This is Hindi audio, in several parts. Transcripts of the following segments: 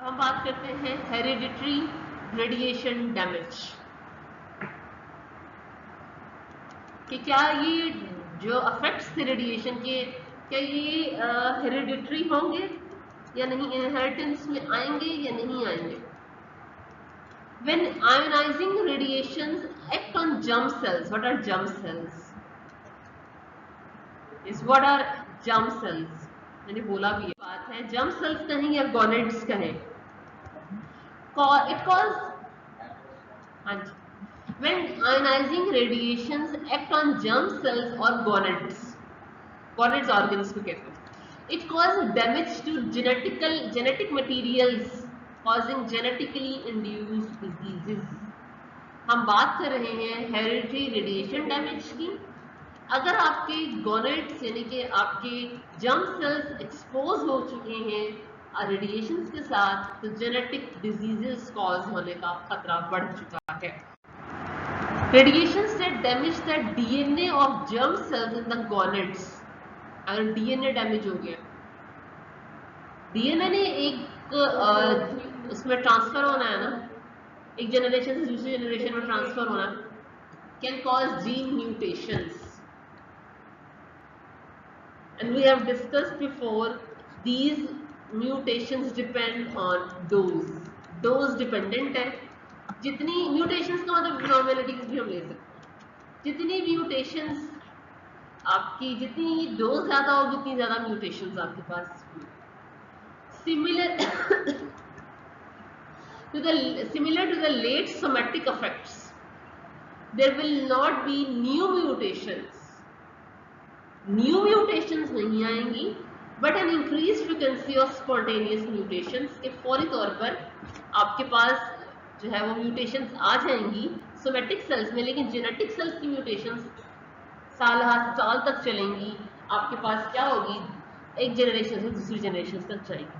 हम बात करते हैं हेरिडिटरी रेडिएशन डैमेज कि क्या ये जो अफेक्ट्स थे रेडिएशन के, क्या ये हेरिडिटरी होंगे या नहीं, इनहेरिटेंस में आएंगे या नहीं आएंगे। When ionizing radiations act on germ cells, what are germ cells? Is what are germ cells? मैंने बोला भी ये बात है, germ cells कहें या gonads कहें, it causes, हाँ जी, when ionizing radiations act on germ cells or gonads organs को कहते हैं, it causes damage to genetic materials causing genetically induced diseases। हम बात कर रहे हैं हेरिडिटरी रेडिएशन डैमेज की। अगर आपके गोनेट्स यानी कि आपके जर्म सेल्स एक्सपोज हो चुके हैं रेडिएशन के साथ, तो जेनेटिक डिजीजेस कॉज होने का खतरा बढ़ चुका है। रेडिएशन से damage the DNA of germ cells in the gonads. अगर डीएनए डैमेज हो गया, डीएनए ने एक उसमें ट्रांसफर होना है ना, एक जनरेशन से दूसरी जनरेशन में ट्रांसफर होना, can cause gene mutations. And we have discussed before, these mutations depend on dose. Dose dependent है। जितनी mutations का मतलब abnormality भी हम ले सकते हैं। जितनी mutations आपकी, जितनी dose ज़्यादा होगी उतनी ज़्यादा mutations आपके पास। Similar to the late somatic effects, there will not be new mutations. New mutations नहीं आएंगी, but an increase frequency of spontaneous mutations के फौरी तौर पर आपके पास जो है वो म्यूटेशंस आ जाएंगी सोमेटिक सेल्स में, लेकिन जेनेटिक सेल्स की म्यूटेशंस साल हर साल तक चलेंगी। आपके पास क्या होगी, एक जनरेशन से दूसरी जनरेशन तक जाएगी।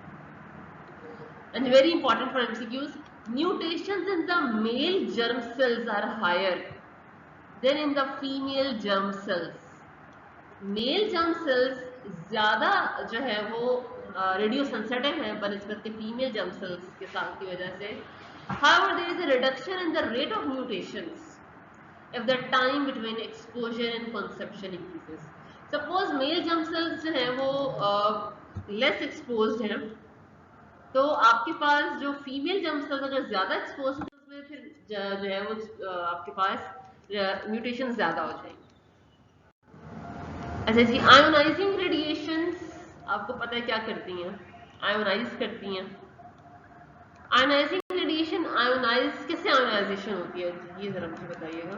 And very important for MCQs, mutations in the male germ cells are higher than in the female germ cells. Male germ cells ज्यादा जो है वो रेडियो सेंसिटिव है बनस्बत के फीमेल जर्म सेल्स के साथ की वजह से। However, there is a reduction in the rate of mutations if the time between exposure and conception increases. Suppose mail germ sales जो है वो लेस एक्सपोज्ड है, तो आपके पास जो फीमेल जर्म सेल्स अगर ज्यादा एक्सपोज है, उसमें फिर जो है वो आपके पास म्यूटेशन ज्यादा हो जाएंगे। अच्छा जी, आयोनाइजिंग रेडिएशंस आपको पता है क्या करती हैं, आयोनाइज करती हैं। आयोनाइजिंग रेडिएशन आयोनाइज कैसे आयोनाइजेशन होती है, ये जरा मुझे बताइएगा।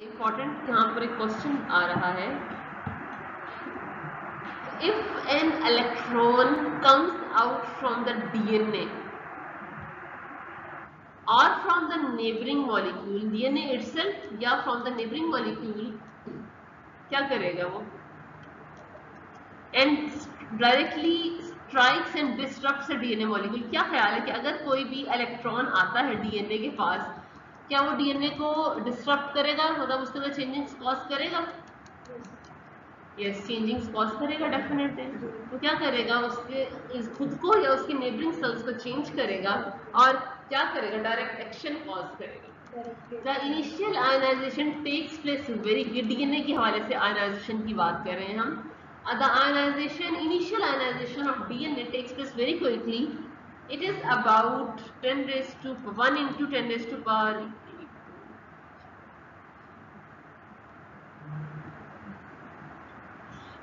इंपॉर्टेंट यहाँ पर एक क्वेश्चन आ रहा है, if an electron comes out from the DNA और from the neighbouring molecule, DNA itself या फ्रॉम द नेबरिंग मॉलिक्यूल, क्या करेगा वो, and directly strikes and disturbs the DNA molecule. क्या ख्याल है कि अगर कोई भी इलेक्ट्रॉन आता है डीएनए के पास, क्या वो डीएनए को डिस्टर्ब करेगा, मतलब उसके अंदर चेंजिंग्स कॉज करेगा? यस, चेंजिंग्स कॉज करेगा डेफिनेटली। तो क्या करेगा, उसके खुद को या उसके नेबरिंग सेल्स को चेंज करेगा और क्या करेगा, डायरेक्ट एक्शन कॉज करेगा। The initial ionization takes place very, DNA के हवाले से आयनाइजेशन की बात कर रहे हैं हम। The initial ionization of DNA takes place very quickly. It is about 10 raised to 1 into 10 raised to power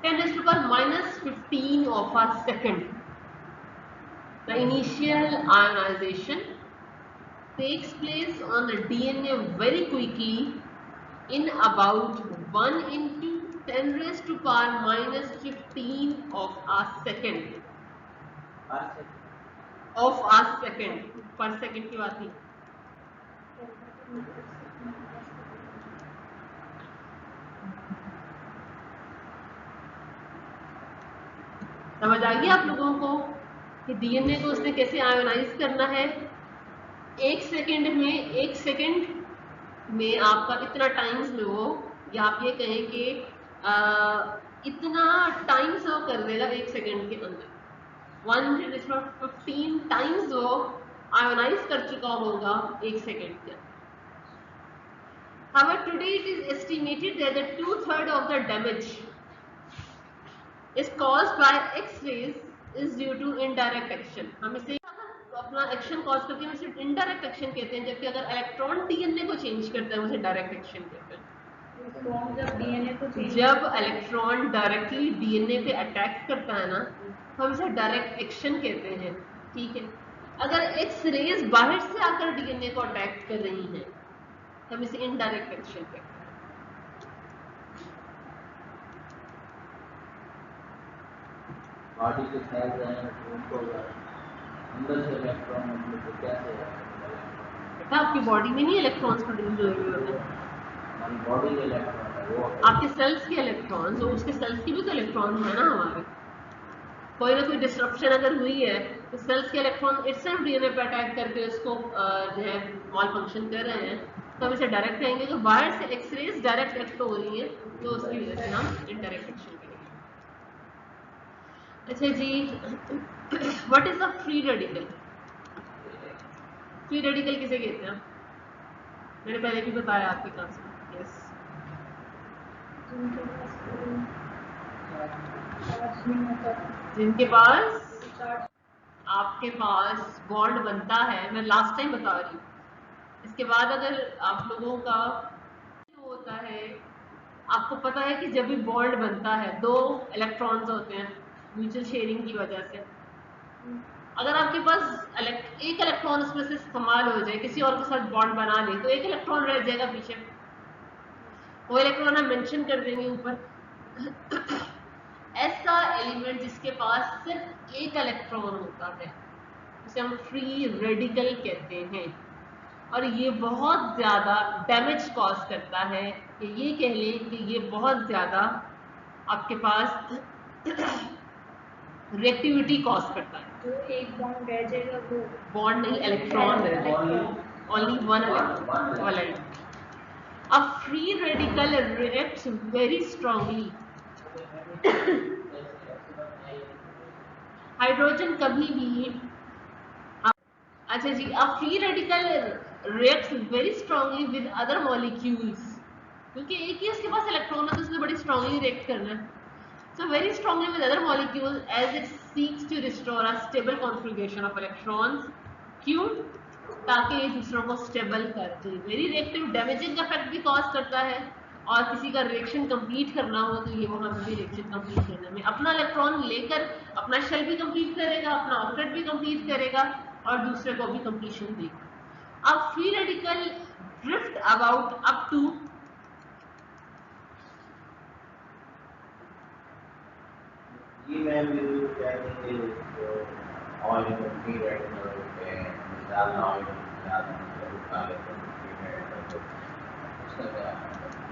10 raised to power minus 15 of a second. The initial ionization takes place on the DNA very quickly in about 1 into 10 raised to power minus 15 of a second. Of a second, per second की बात नहीं। समझ आ गया आप लोगों को कि डीएनए को उसने कैसे आयोनाइज करना है। एक सेकंड में आपका इतना टाइम्स में वो, या आप ये कहें कि इतना टाइम्स वो कर देगा एक सेकंड के अंदर। 11015 टाइम्स वो आयोनाइज कर चुका होगा 1 सेकेंड के अंदर. However, today it is estimated that the 2/3 of the damage is caused by X-rays is due to indirect action. हम इसे अपना एक्शन कॉज करके हम इसे इनडायरेक्ट एक्शन कहते हैं, जबकि अगर इलेक्ट्रॉन डीएनए को चेंज करता है उसे डायरेक्ट एक्शन कहते हैं. जब इलेक्ट्रॉन डायरेक्टली डीएनए पे अटैक करता है ना, तो हम इसे डायरेक्ट एक्शन कहते हैं. ठीक है. अगर एक्स रेज बाहर से आकर डीएनए को अटैक कर रही हैं, तो हम इसे इनडायरेक्ट एक्शन कहते हैं. बॉडी के सेल्स हैं उनको अंदर से इलेक्ट्रॉन मतलब कैसे बेटा आपकी बॉडी में नहीं इलेक्ट्रॉन्स प्रोड्यूस हो रहे होते हैं, हमारी बॉडी के इलेक्ट्रॉन है वो आपके सेल्स के इलेक्ट्रॉन्स, तो उसके सेल्स की भी तो इलेक्ट्रॉन्स है ना हमारे. कोई ना कोई डिस्ट्रप्शन अगर हुई है तो सेल्स के इलेक्ट्रॉन इट्सेल्फ डीएनए पे अटैक करके उसको जो है मॉल फंक्शन कर रहे हैं, तो हम इसे डायरेक्ट कहेंगे. तो बाहर से एक्सरेज डायरेक्ट एक्ट हो रही है, तो उसकी वजह से हम इनडायरेक्ट एक्शन करेंगे. अच्छा जी, what is the free radical? Free radical किसे कहते हैं? मैंने पहले भी बताया आपके क्लास में. यस, जिनके पास आपके पास बॉन्ड बनता है. मैं लास्ट टाइम बता रही हूँ. इसके बाद अगर आप लोगों का होता है, आपको पता है कि जब भी बॉन्ड बनता है दो इलेक्ट्रॉन्स होते हैं म्यूचुअल शेयरिंग की वजह से. अगर आपके पास एक इलेक्ट्रॉन उसमें से इस्तेमाल हो जाए, किसी और के साथ बॉन्ड बना ले, तो एक इलेक्ट्रॉन रह जाएगा पीछे. वो इलेक्ट्रॉन हम मेंशन कर देंगे ऊपर. ऐसा एलिमेंट जिसके पास सिर्फ एक इलेक्ट्रॉन होता है उसे हम फ्री रेडिकल कहते हैं. और ये बहुत ज्यादा डैमेज कॉज करता है, कि ये कह लें कि ये बहुत ज्यादा आपके पास रिएक्टिविटी कॉज करता है. तो एक बॉन्ड रह जाएगा, वो बॉन्ड नहीं, इलेक्ट्रॉन रह जाएगा. Only one electron. A free radical reacts very strongly. Hydrogen कभी भी, अच्छा जी, a free radical reacts very strongly with other molecules. क्योंकि एक ही उसके पास इलेक्ट्रॉन है तो उसने बड़ी स्ट्रांगली रिएक्ट करना है. So very strongly with other molecules as it seeks to restore a stable configuration of electrons. क्यों? ताकि ये दूसरों को स्टेबल कर दे. वेरी रिएक्टिव, डैमेजिंग इफेक्ट भी कॉज करता है. और किसी का रिएक्शन कंप्लीट करना हो तो ये वहां पर भी रिएक्शन कंप्लीट करने में अपना इलेक्ट्रॉन लेकर अपना शेल भी कंप्लीट करेगा, अपना ऑर्बिट भी कंप्लीट करेगा और दूसरे को भी कंप्लीशन देगा. अब free radical drift about up to ये मैं भी क्या कहते हैं ऑल इन फ्री रेडिकल होते हैं मिसाल ऑल मिसाल काले फ्री रेडिकल उसका क्या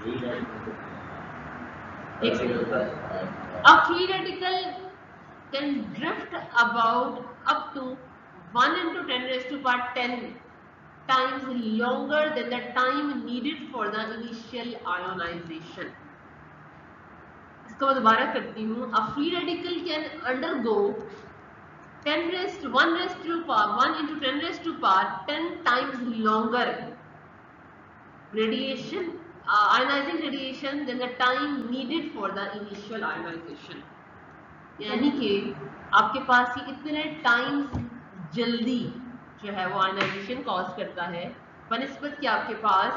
ये radical a free radical can drift about up to 1 into 10 raised to power 10 times longer than the time needed for the initial ionization. इसको मैं दोबारा करती हूँ. A free radical can undergo 1 into 10 raised to power 10 times longer radiation, ionizing radiation than the time needed for the initial ionization. यानी कि आपके पास ये इतने टाइम्स जल्दी जो है वो आयनाइजेशन कॉज करता है बनिस्बत कि आपके पास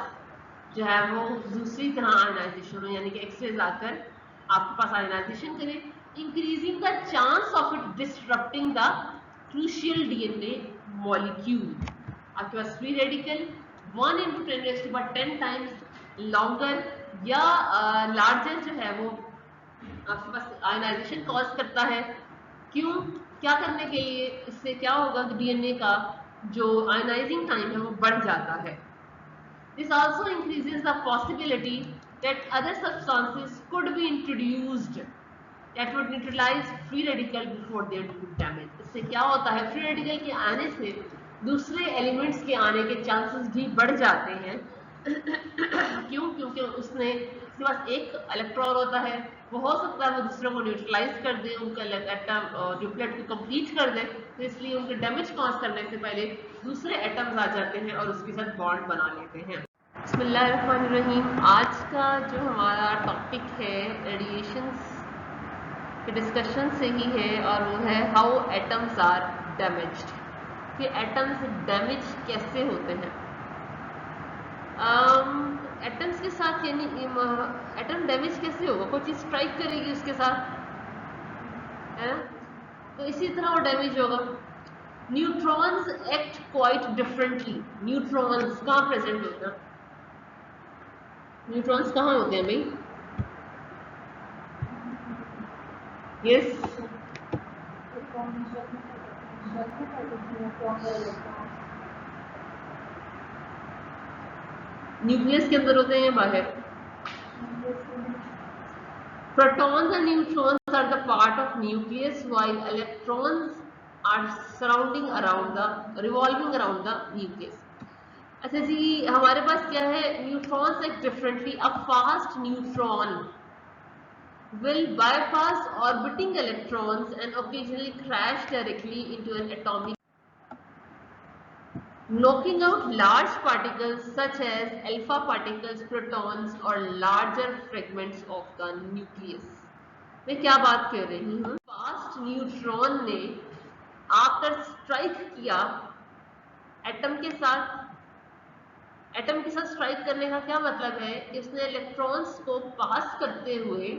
जो है वो दूसरी तरह आयनाइजेशन हो, यानी कि एक्सरेज आकर आपके पास आयनाइजेशन करे, increasing the chance of it disrupting the crucial DNA molecule. आपके पास free radical 1 into 10 raised to power 10 times longer या लार्जर जो है वो आपके पास आयनाइजेशन कॉज करता है. क्यों? क्या करने के लिए? इससे क्या होगा कि डीएनए का जो आयनाइजिंग टाइम है वो बढ़ जाता है. This also increases the possibility that other substances could be introduced that would neutralise free radical before they do damage. इससे क्या होता है, फ्री रेडिकल के आने से दूसरे एलिमेंट्स के आने के चांसेस भी बढ़ जाते हैं. क्यों? क्योंकि उसके पास एक इलेक्ट्रॉन होता है, हो सकता है वो दूसरे को न्यूट्रलाइज कर दे, उनका एटम ड्यूप्लेट को कंप्लीट कर दे, तो इसलिए उनके डैमेज कॉज करने से पहले दूसरे एटम्स आ जाते हैं और उसके साथ बॉन्ड बना लेते हैं। बिस्मिल्लाहिर्रहमानिर्रहीम। आज का जो हमारा टॉपिक है रेडिएशंस के डिस्कशन से ही है, और वो है हाउ एटम्स आर डैमेज्ड, कि एटम्स डैमेज कैसे होते हैं। एटम्स के साथ यानी एटम डैमेज कैसे होगा, कोई चीज स्ट्राइक करेगी उसके साथ, है ना, तो इसी तरह वो डैमेज होगा। Neutrons act quite differently. Neutrons कहाँ प्रेजेंट होते हैं? न्यूट्रॉन्स कहाँ होते हैं भाई? यस, न्यूक्लियस के अंदर होते हैं या बाहर? Protons and neutrons are the part of nucleus, while electrons are revolving around the nucleus. अच्छा जी, हमारे पास क्या है? Neutrons act differently. A fast neutron will bypass orbiting electrons and occasionally crash directly into an atomic, knocking out large particles such as alpha particles, protons or larger fragments of the nucleus. मैं क्या बात कर रही हूँ? फास्ट न्यूट्रॉन ने आकर स्ट्राइक किया एटम के साथ। एटम के साथ स्ट्राइक करने का क्या मतलब है? इसने इलेक्ट्रॉन्स को पास करते हुए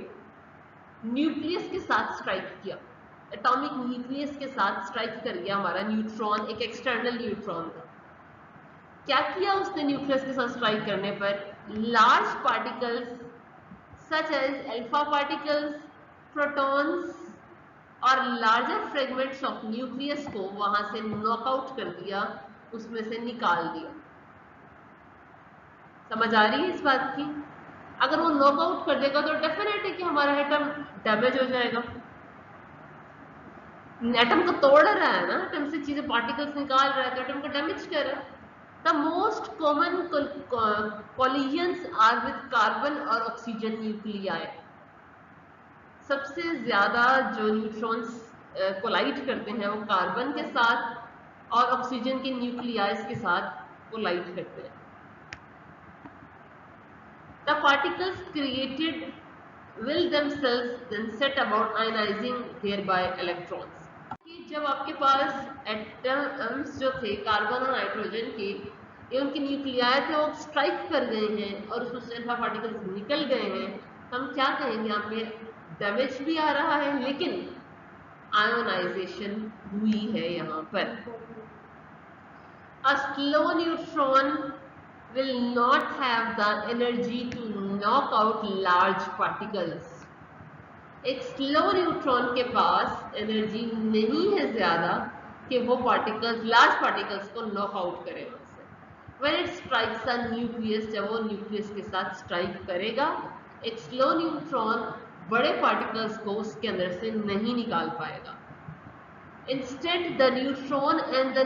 न्यूक्लियस के साथ स्ट्राइक किया, एटॉमिक न्यूक्लियस के साथ स्ट्राइक कर गया हमारा न्यूट्रॉन, एक एक्सटर्नल न्यूट्रॉन था। क्या किया उसने न्यूक्लियस के साथ स्ट्राइक करने पर? Large particles such as alpha particles, protons और लार्जर फ्रेगमेंट्स ऑफ न्यूक्लियस को वहां से नॉकआउट कर दिया, उसमें से निकाल दिया। समझ आ रही है इस बात की? अगर वो नॉकआउट कर देगा तो डेफिनेट है कि हमारा एटम डैमेज हो जाएगा। एटम को तोड़ रहा है ना, एटम से चीजें पार्टिकल्स निकाल रहा है, तो एटम को डैमेज कर रहा है। The most common collisions are with carbon और ऑक्सीजन न्यूक्लियाई। सबसे ज्यादा जो न्यूट्रॉन्स कोलाइड करते हैं वो कार्बन के साथ और ऑक्सीजन के न्यूक्लियाइज के साथ कोलाइड करते हैं। The particles created will themselves then set about ionizing thereby electrons. कि जब आपके पास एटम्स जो थे कार्बन और नाइट्रोजन के, ये उनके न्यूक्लियाई थे, वो स्ट्राइक कर गए हैं और उसमें से अल्फा पार्टिकल्स निकल गए हैं, हम क्या कहेंगे? यहाँ पे डैमेज भी आ रहा है लेकिन आयोनाइजेशन हुई है यहाँ पर। A slow neutron will not have the energy to knock out large particles. एक स्लो न्यूट्रॉन के पास एनर्जी नहीं है ज्यादा कि वो पार्टिकल्स, लार्ज पार्टिकल्स को नॉक आउट करे वहां से। When it strikes a nucleus, जब वो न्यूक्लियस के साथ स्ट्राइक करेगा, एक स्लो न्यूट्रॉन बड़े पार्टिकल्स को उसके अंदर से नहीं निकाल पाएगा। Instead, the neutron and the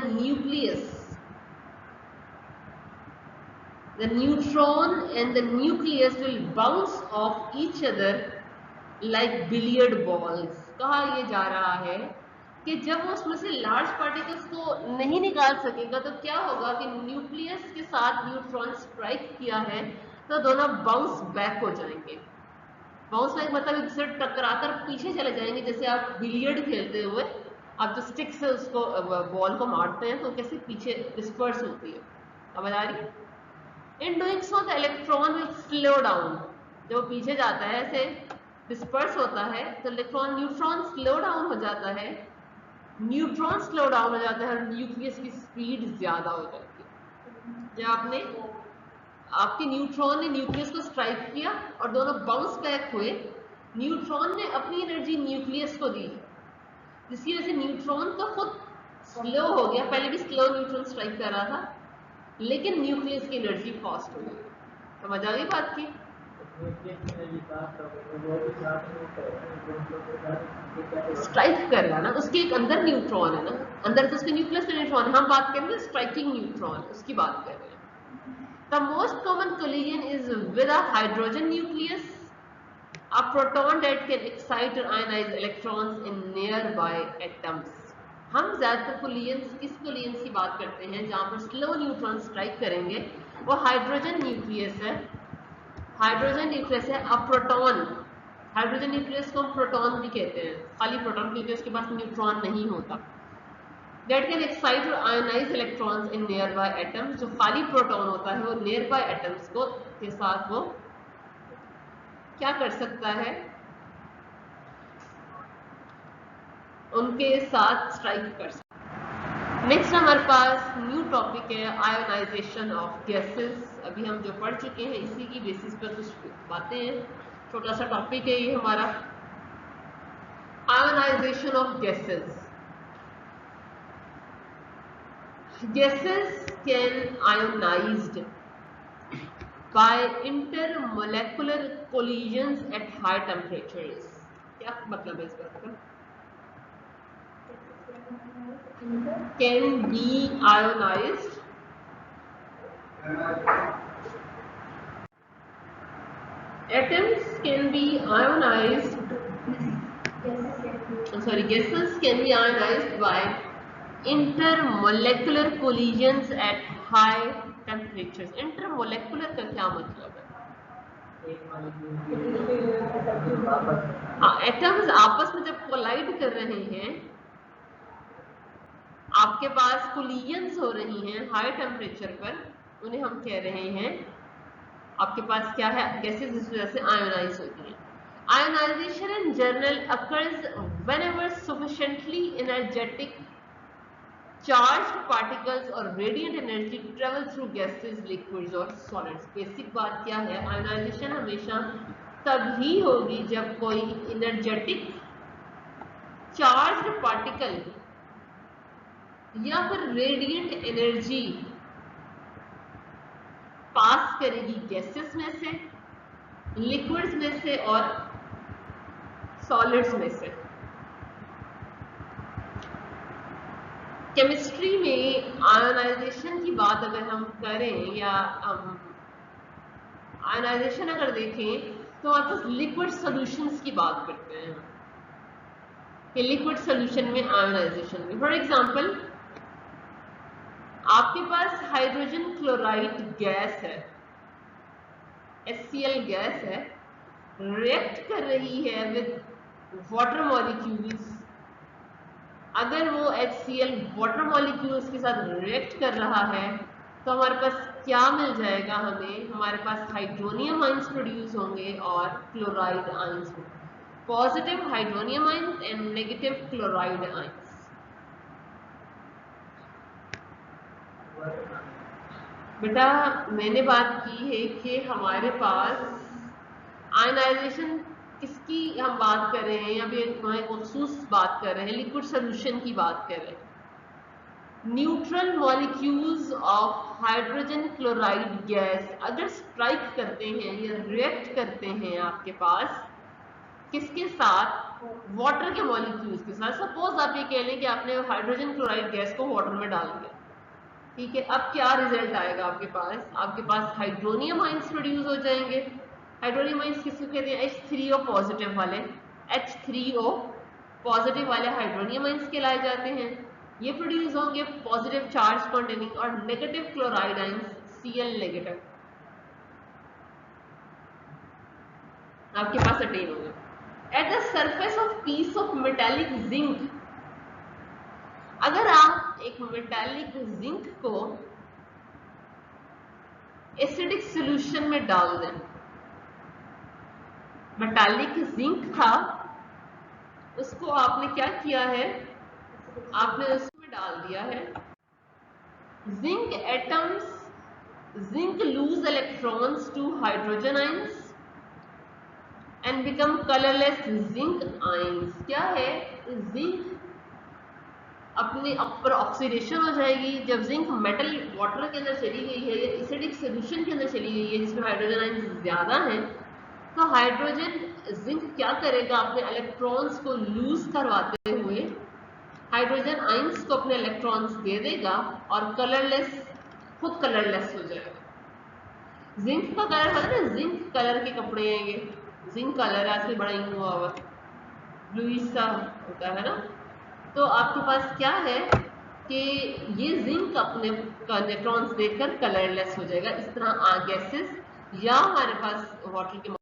nucleus will bounce off each other like billiard balls। कहा यह जा रहा है कि जब वो उसमें से लार्ज पार्टिकल्स को नहीं निकाल सकेगा तो क्या होगा कि न्यूक्लियस के साथ न्यूट्रॉन स्ट्राइक किया है तो दोनों बाउंस बैक हो जाएंगे। बाउंस बैक मतलब एक दूसरे टकराकर पीछे चले जाएंगे। जैसे आप बिलियर्ड खेलते हुए आप जो स्टिक से उसको बॉल को मारते हैं तो कैसे पीछे डिस्पर्स होती है, समझ आ रही है? In doing so, the electron will slow down। जब पीछे जाता है ऐसे डिस्पर्स होता है तो इलेक्ट्रॉन न्यूट्रॉन स्लो डाउन हो जाता है, न्यूट्रॉन स्लो डाउन हो जाता है और न्यूक्लियस की स्पीड ज्यादा हो जाती है। जब आपके न्यूट्रॉन ने न्यूक्लियस को स्ट्राइक किया और दोनों बाउंस बैक हुए, न्यूट्रॉन ने अपनी एनर्जी न्यूक्लियस को दी, जिसकी वजह से न्यूट्रॉन तो खुद स्लो हो गया। पहले भी स्लो न्यूट्रॉन स्ट्राइक कर रहा था लेकिन न्यूक्लियस की एनर्जी फास्ट हो गई। समझ आ गई बात की? स्ट्राइक कर रहा ना, उसके एक अंदर न्यूट्रॉन है ना, अंदर तो उसके न्यूक्लियस में न्यूट्रॉन है। हम बात करेंगे स्ट्राइकिंग न्यूट्रॉन, उसकी बात कर रहे हैं। The most common collision is with a hydrogen nucleus A proton that can excite or ionize electrons in nearby atoms. हम ज्यादातर कोलियंस किस कोलियंस की बात करते हैं जहां पर स्लो न्यूट्रॉन स्ट्राइक करेंगे, वो हाइड्रोजन न्यूक्लियस है। हाइड्रोजन न्यूक्लियस है। अब प्रोटॉन, हाइड्रोजन न्यूक्लियस को हम प्रोटॉन भी कहते हैं, खाली प्रोटॉन, क्योंकि उसके पास न्यूट्रॉन नहीं होता। दैट कैन एक्साइट और ionise electrons in nearby atoms, जो खाली प्रोटॉन होता है वो नियर बाय एटम्स को के साथ वो क्या कर सकता है, उनके साथ स्ट्राइक कर सकता है। नेक्स्ट हमारे पास न्यू टॉपिक है आयोनाइजेशन ऑफ गैसेस। अभी हम जो पढ़ चुके हैं इसी की बेसिस पर कुछ बातें हैं, छोटा सा टॉपिक है ये हमारा, ionisation of gases. Gases can ionized by intermolecular collisions at high temperatures. क्या मतलब है इस बात का? Can be ionized atoms can be ionized, gases can be ionized by intermolecular collisions at high temperatures. Intermolecular का क्या मतलब है? एटम्स आपस में जब कोलाइड कर रहे हैं, आपके पास कोलिजन्स हो रही हैं हाई टेम्परेचर पर, उन्हें हम कह रहे हैं, आपके पास क्या है, गैसेस इस वजह से आयोनाइज होती हैं। Ionization in general occurs whenever sufficiently energetic charged particles और radiant energy travel through gases, liquids और सॉलिड्स। बेसिक बात क्या है, आयोनाइजेशन हमेशा तभी होगी जब कोई एनर्जेटिक चार्ज्ड पार्टिकल या फिर रेडिएंट एनर्जी पास करेगी गैसेस में से, लिक्विड्स में से और सॉलिड्स में से। केमिस्ट्री में आयोनाइजेशन की बात अगर हम करें या आयोनाइजेशन अगर देखें तो आप बस लिक्विड सॉल्यूशंस की बात करते हैं कि लिक्विड सॉल्यूशन में आयोनाइजेशन में, फॉर एग्जांपल आपके पास हाइड्रोजन क्लोराइड गैस है, HCl गैस है, रिएक्ट कर रही है विद वाटर मॉलिक्यूल्स। अगर वो HCl वाटर मॉलिक्यूल्स के साथ रिएक्ट कर रहा है तो हमारे पास क्या मिल जाएगा, हमारे पास हाइड्रोनियम आइंस प्रोड्यूस होंगे और chloride ions, positive hydronium ions and negative chloride ions. बेटा मैंने बात की है कि हमारे पास आयनाइजेशन किसकी हम बात कर रहे हैं, या फिर मखसूस बात कर रहे हैं, लिक्विड सोल्यूशन की बात कर रहे हैं। Neutral molecules of hydrogen chloride gas अगर स्ट्राइक करते हैं या रिएक्ट करते हैं आपके पास किसके साथ, वाटर के मॉलिक्यूल्स के साथ। सपोज आप ये कह लें कि आपने हाइड्रोजन क्लोराइड गैस को वाटर में डाल दिया, ठीक है, अब क्या रिजल्ट आएगा आपके पास हाइड्रोनियम आइंस प्रोड्यूस हो जाएंगे। हाइड्रोनियम आइंस किसको कहते हैं, H3O पॉजिटिव वाले, H3O पॉजिटिव वाले हाइड्रोनियम आइंस कहलाए जाते हैं। ये प्रोड्यूस होंगे पॉजिटिव चार्ज कंटेनिंग, और negative chloride ions Cl negative आपके पास अटेन होंगे। At the surface of peace of metallic zinc, अगर आप एक मेटालिक जिंक को एसिडिक सॉल्यूशन में डाल दें, मेटालिक जिंक था उसको आपने क्या किया है, आपने उसमें डाल दिया है zinc atoms, zinc lose electrons to hydrogen ions and become colourless zinc ions. क्या है, जिंक अपने ऊपर ऑक्सीडेशन हो जाएगी। जब जिंक मेटल वाटर के अंदर चली गई है या एसिडिक सॉल्यूशन के अंदर चली गई है जिसमें हाइड्रोजन आइंस ज्यादा हैं, तो हाइड्रोजन जिंक क्या करेगा, अपने इलेक्ट्रॉन्स को लूज करवाते हुए हाइड्रोजन आइंस को अपने इलेक्ट्रॉन्स दे देगा और कलरलेस, खुद कलरलेस हो जाएगा। जिंक का कलर है ना, जिंक कलर के कपड़े हैं ये, जिंक कलर आजकल बड़ा इन हुआ हुआ ब्लूइश सा होता है ना। तो आपके पास क्या है कि ये जिंक अपने न्यूट्रॉन्स देकर कलरलेस हो जाएगा। इस तरह गैसेस या हमारे पास वाटर के